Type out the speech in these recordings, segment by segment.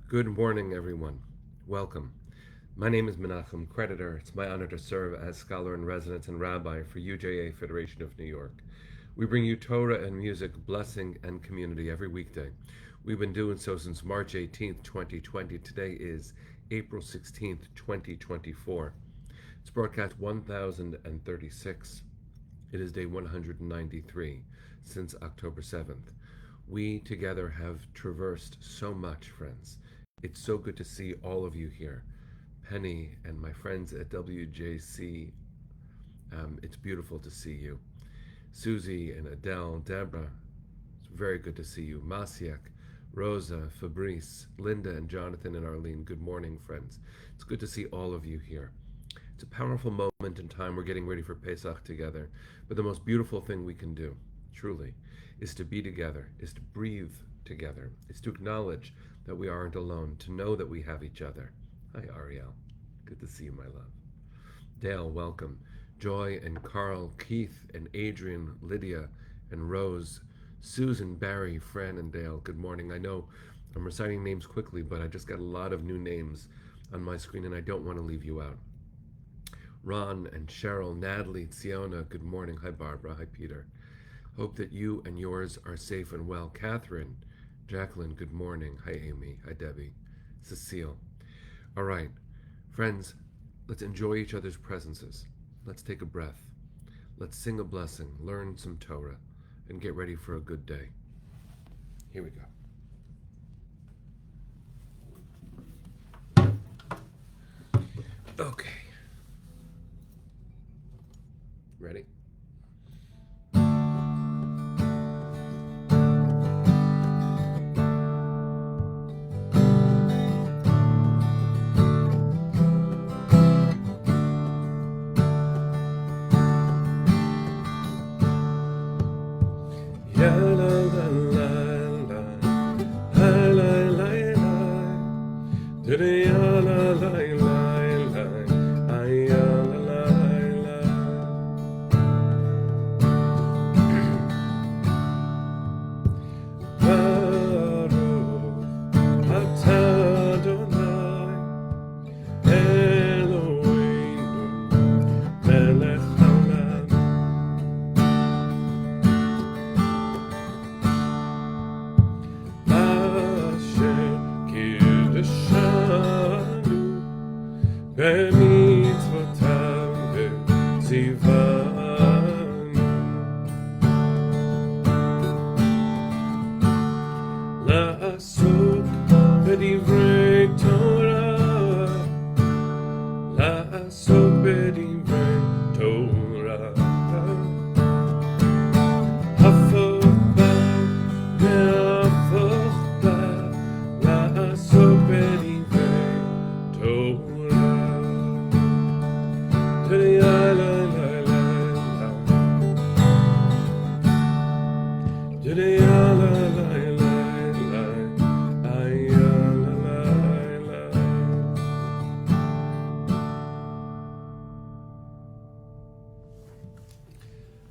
Good morning, everyone. Welcome. My name is Menachem Creditor. It's my honor to serve as scholar in residence and rabbi for UJA Federation of New York. We bring you Torah and music, blessing, and community every weekday. We've been doing so since March 18th, 2020. Today is April 16th, 2024. It's broadcast 1036. It is day 193 since October 7th. We together have traversed so much, friends. It's so good to see all of you here. Penny and my friends at WJC, it's beautiful to see you. Susie and Adele, Deborah, it's very good to see you. Masiak, Rosa, Fabrice, Linda, and Jonathan and Arlene, good morning, friends. It's good to see all of you here. It's a powerful moment in time. We're getting ready for Pesach together. But the most beautiful thing we can do, truly, is to be together, is to breathe together, is to acknowledge that we aren't alone, to know that we have each other. Hi, Ariel. Good to see you, my love. Dale, welcome. Joy and Carl, Keith and Adrian, Lydia and Rose, Susan, Barry, Fran, and Dale, good morning. I know I'm reciting names quickly, but I just got a lot of new names on my screen, and I don't want to leave you out. Ron and Cheryl, Natalie, Tsiona, good morning. Hi, Barbara. Hi, Peter. Hope that you and yours are safe and well. Catherine, Jacqueline, good morning. Hi, Amy. Hi, Debbie. Cecile. All right, friends, let's enjoy each other's presences. Let's take a breath. Let's sing a blessing, learn some Torah, and get ready for a good day. Here we go. Okay. Ready? Ya la la la la, la la la la, ya la la la la, ya la la la. Baruch atah Adonai Eloheinu melech haolam. Asher kiddushanu b'mitzvotav v'tzivanu la'asok b'divrei Torah, la'asok b'divrei Torah. Hafok ba ve'hafok ba, la'asok b'divrei Torah. La la la la la, la la la la la, la la la.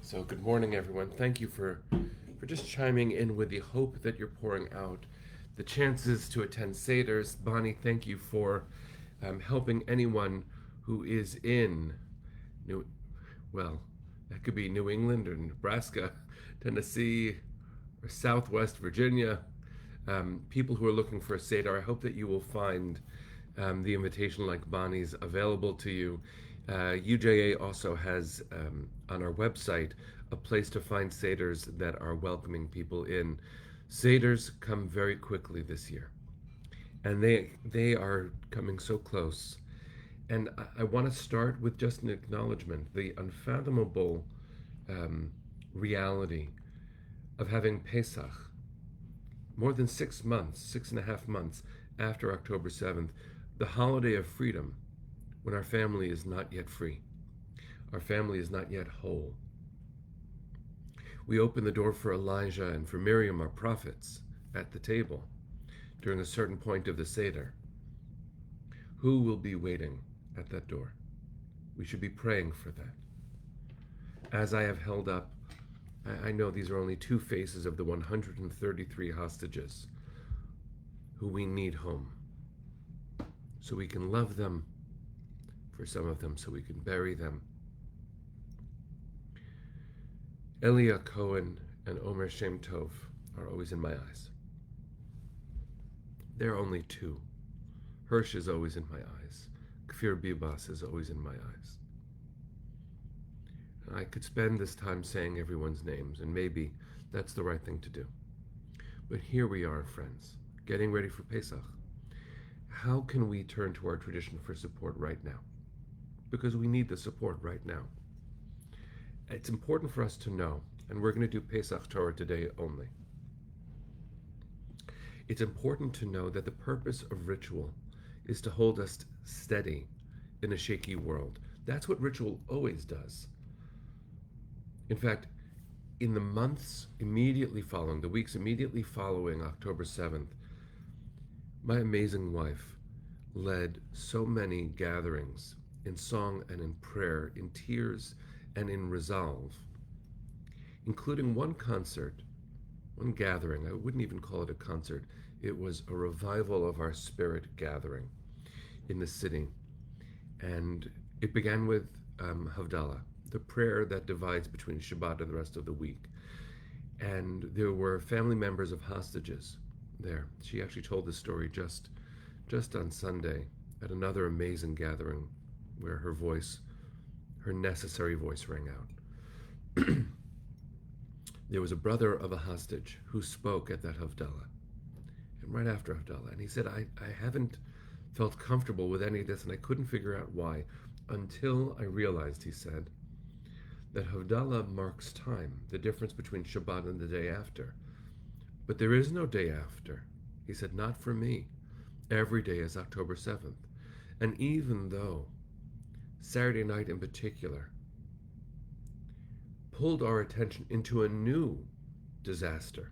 So good morning, everyone. Thank you for just chiming in with the hope that you're pouring out the chances to attend Seder's. Bonnie, thank you for helping anyone who is in New, well, that could be New England or Nebraska, Tennessee, or Southwest Virginia. People who are looking for a Seder, I hope that you will find the invitation like Bonnie's available to you. UJA also has on our website a place to find Seders that are welcoming people in. Seders come very quickly this year, and they are coming so close. And I want to start with just an acknowledgement, the unfathomable reality of having Pesach more than 6 months, 6.5 months after October 7th, the holiday of freedom, when our family is not yet free. Our family is not yet whole. We open the door for Elijah and for Miriam, our prophets, at the table during a certain point of the Seder. Who will be waiting at that door? We should be praying for that. As I have held up, I know these are only two faces of the 133 hostages who we need home. so we can love them, for some of them so we can bury them. Elia Cohen and Omer Shem Tov are always in my eyes. There are only two. Hirsch is always in my eyes. Kfir Bibas is always in my eyes. I could spend this time saying everyone's names, and maybe that's the right thing to do. But here we are, friends, getting ready for Pesach. How can we turn to our tradition for support right now? Because we need the support right now. It's important for us to know, and we're going to do Pesach Torah today only. It's important to know that the purpose of ritual is to hold us steady in a shaky world. That's what ritual always does. In fact, in the months immediately following, the weeks immediately following October 7th, my amazing wife led so many gatherings in song and in prayer, in tears and in resolve, including one concert, one gathering. I wouldn't even call it a concert. It was a revival of our spirit gathering in the city. And it began with Havdalah, the prayer that divides between Shabbat and the rest of the week. And there were family members of hostages there. She actually told this story just on Sunday at another amazing gathering where her voice, her necessary voice, rang out. There was a brother of a hostage who spoke at that Havdalah, and right after Havdalah, and he said, I haven't felt comfortable with any of this, and I couldn't figure out why, until I realized, he said, that Havdalah marks time, the difference between Shabbat and the day after. But there is no day after. He said, not for me. Every day is October 7th. And even though Saturday night in particular pulled our attention into a new disaster,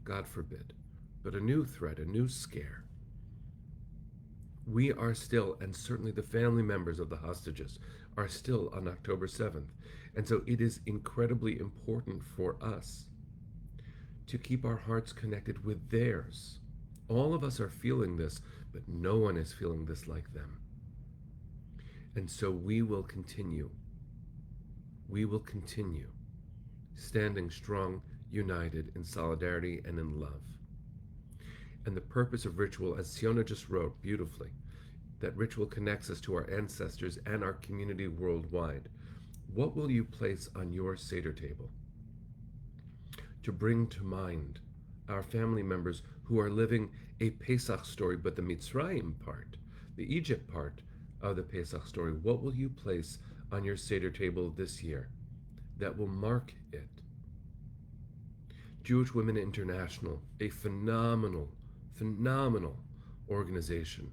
God forbid, but a new threat, a new scare, we are still, and certainly the family members of the hostages are still on October 7th. And so it is incredibly important for us to keep our hearts connected with theirs. All of us are feeling this, but no one is feeling this like them. And so we will continue standing strong, united in solidarity and in love. And the purpose of ritual, as Siona just wrote beautifully, that ritual connects us to our ancestors and our community worldwide. What will you place on your Seder table to bring to mind our family members who are living a Pesach story, but the Mitzrayim part, the Egypt part of the Pesach story? What will you place on your Seder table this year that will mark it? Jewish Women International, a phenomenal organization.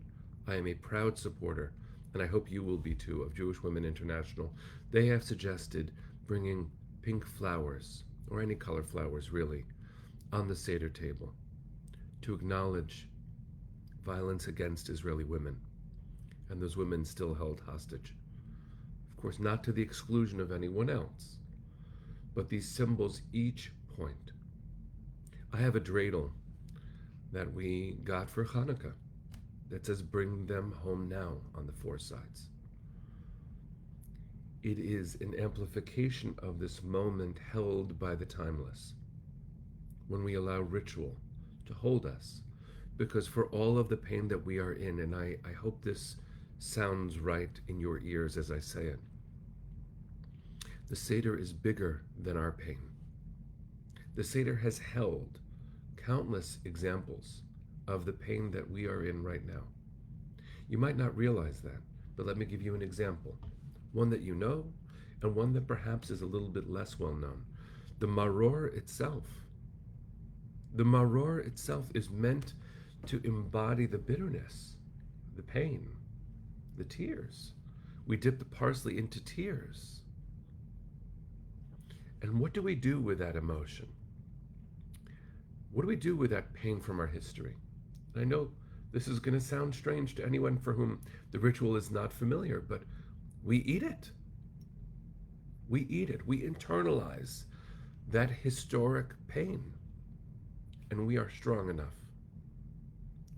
I am a proud supporter, and I hope you will be too, of Jewish Women International. They have suggested bringing pink flowers, or any color flowers really, on the Seder table to acknowledge violence against Israeli women, and those women still held hostage. Of course, not to the exclusion of anyone else, but these symbols each point. I have a dreidel that we got for Hanukkah that says, bring them home now, on the four sides. It is an amplification of this moment held by the timeless, when we allow ritual to hold us, because for all of the pain that we are in, and I hope this sounds right in your ears as I say it, the Seder is bigger than our pain. The Seder has held countless examples of the pain that we are in right now. You might not realize that, but let me give you an example. One that you know, and one that perhaps is a little bit less well known. The maror itself. The maror itself is meant to embody the bitterness, the pain, the tears. We dip the parsley into tears. And what do we do with that emotion? What do we do with that pain from our history? I know this is going to sound strange to anyone for whom the ritual is not familiar, but we eat it. We eat it. We internalize that historic pain. And we are strong enough.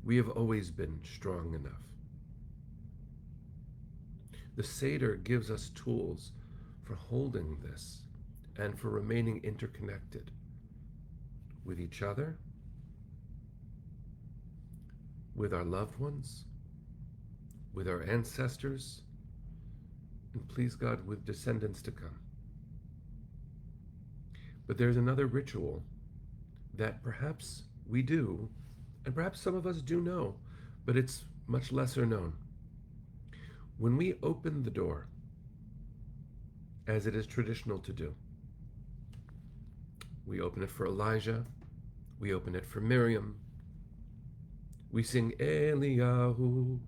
We have always been strong enough The Seder gives us tools for holding this and for remaining interconnected with each other, with our loved ones, with our ancestors, and please God, with descendants to come. But there's another ritual that perhaps we do, and perhaps some of us do know, but it's much lesser known. When we open the door, as it is traditional to do, we open it for Elijah, we open it for Miriam, we sing Eliyahu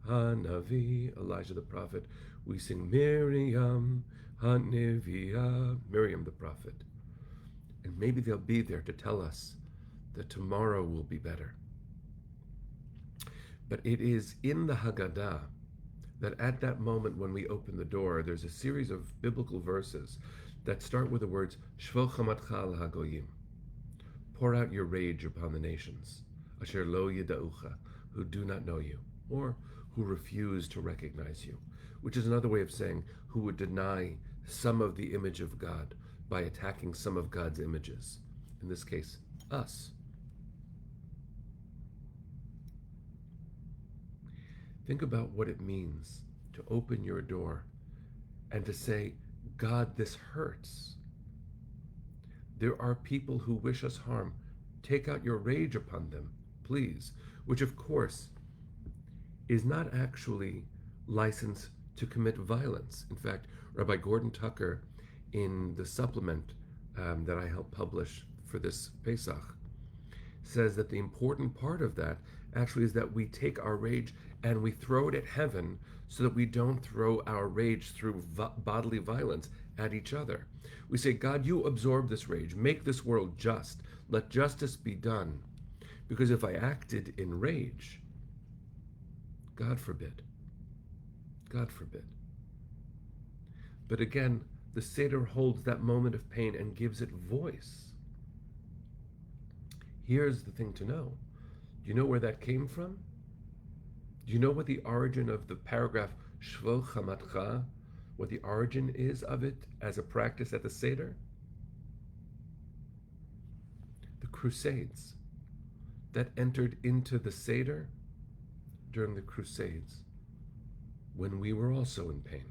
Hanavi, Elijah the prophet, we sing Miriam Hanivia, Miriam the prophet. And maybe they'll be there to tell us that tomorrow will be better. But it is in the Haggadah that at that moment when we open the door, there's a series of biblical verses that start with the words, Shvo chamatcha al hagoyim, pour out your rage upon the nations, asher lo yida'ucha, who do not know you, or who refuse to recognize you, which is another way of saying who would deny some of the image of God by attacking some of God's images, in this case, us. Think about what it means to open your door and to say, God, this hurts. There are people who wish us harm. Take out your rage upon them, please. Which, of course, is not actually license to commit violence. In fact, Rabbi Gordon Tucker, in the supplement that I helped publish for this Pesach, says that the important part of that actually is that we take our rage and we throw it at heaven so that we don't throw our rage through bodily violence at each other. We say, God, you absorb this rage. Make this world just. Let justice be done. Because if I acted in rage, God forbid. God forbid. But again, the Seder holds that moment of pain and gives it voice. Here's the thing to know. Do you know where that came from? Do you know what the origin of the paragraph Shvo Chamatcha, what the origin is of it as a practice at the Seder? The Crusades that entered into the Seder during the Crusades when we were also in pain.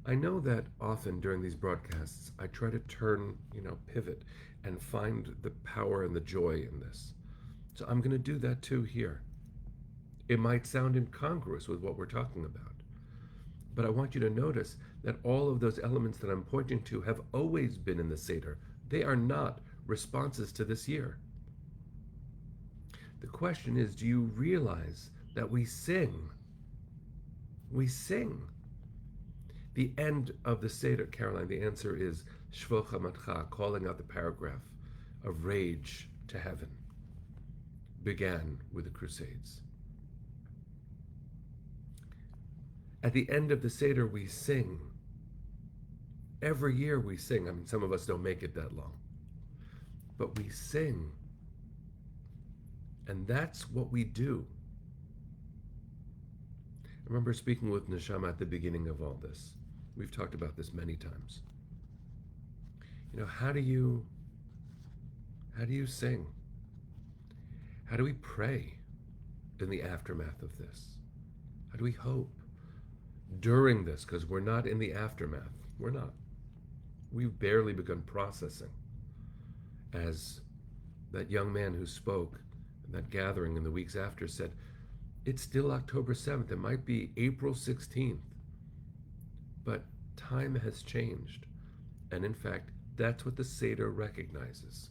I know that often during these broadcasts, I try to turn, pivot and find the power and the joy in this. So I'm going to do that too here. It might sound incongruous with what we're talking about, but I want you to notice that all of those elements that I'm pointing to have always been in the Seder. They are not responses to this year. The question is, do you realize that we sing? We sing. The end of the Seder, Caroline, the answer is Shvo Chamatcha, calling out the paragraph of rage to heaven, began with the Crusades. At the end of the Seder, we sing. Every year we sing. I mean, some of us don't make it that long. But we sing. And that's what we do. I remember speaking with Neshama at the beginning of all this. We've talked about this many times. How do you sing? How do we pray in the aftermath of this? How do we hope during this? Because we're not in the aftermath. We're not. We've barely begun processing. As that young man who spoke in that gathering in the weeks after said, it's still October 7th. It might be April 16th. But time has changed. And in fact, that's what the Seder recognizes.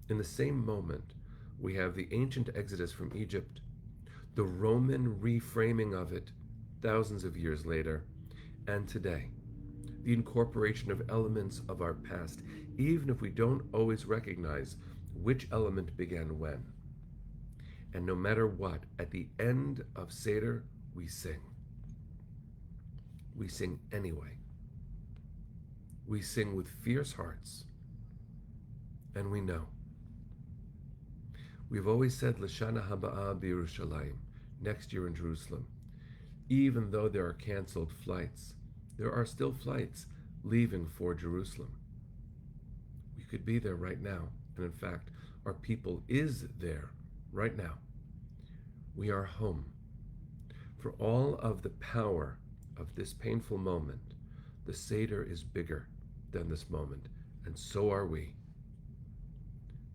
In the same moment, we have the ancient exodus from Egypt, the Roman reframing of it thousands of years later, and today, the incorporation of elements of our past, even if we don't always recognize which element began when. And no matter what, at the end of Seder, we sing. We sing anyway. We sing with fierce hearts. And we know. We've always said, L'shana haba'ah b'Yerushalayim, next year in Jerusalem. Even though there are canceled flights, there are still flights leaving for Jerusalem. We could be there right now, and in fact, our people is there right now. We are home. For all of the power of this painful moment, the Seder is bigger than this moment, and so are we.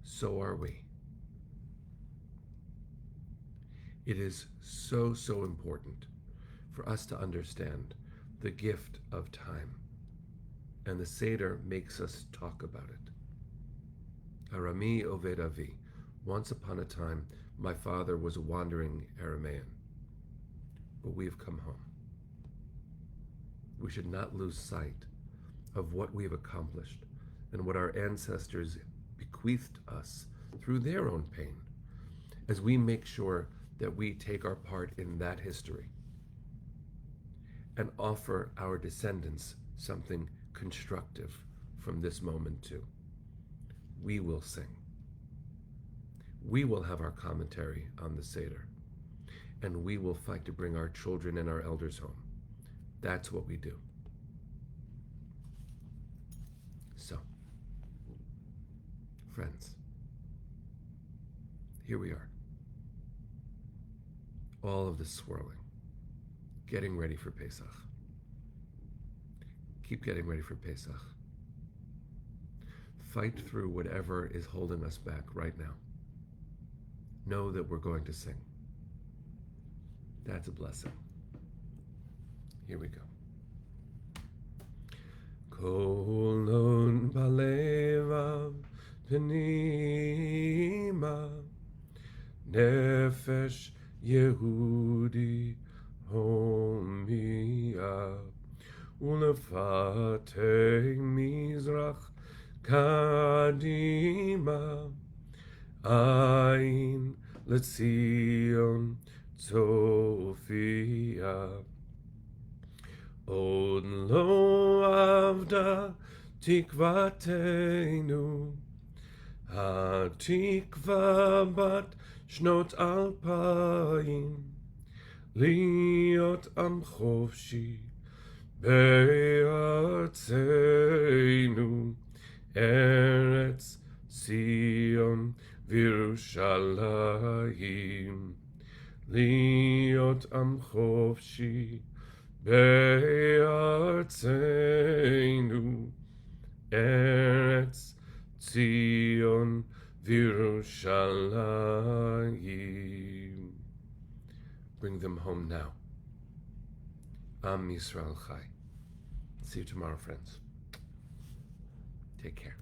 So are we. It is so, so important for us to understand the gift of time, and the Seder makes us talk about it. Arami Oved Avi. Once upon a time, my father was a wandering Aramaean, but we have come home. We should not lose sight of what we have accomplished and what our ancestors bequeathed us through their own pain, as we make sure that we take our part in that history and offer our descendants something constructive from this moment too. We will sing. We will have our commentary on the Seder, and we will fight to bring our children and our elders home. That's what we do. So, friends, here we are. All of this swirling, getting ready for Pesach. Keep getting ready for Pesach. Fight through whatever is holding us back right now. Know that we're going to sing. That's a blessing. Here we go. Kolon balevav penima nefesh Yehudi homia ulefatei mizrach kadima ayin letzion tzofia od lo avda tikvatenu hatikva bat shnot alpayim liot am chofshi be'artzenu eretz Zion v'Yerushalayim liot am chofshi be'artzenu eretz Zion v'Yerushalayim. Bring them home now. Am Yisrael Chai. See you tomorrow, friends. Take care.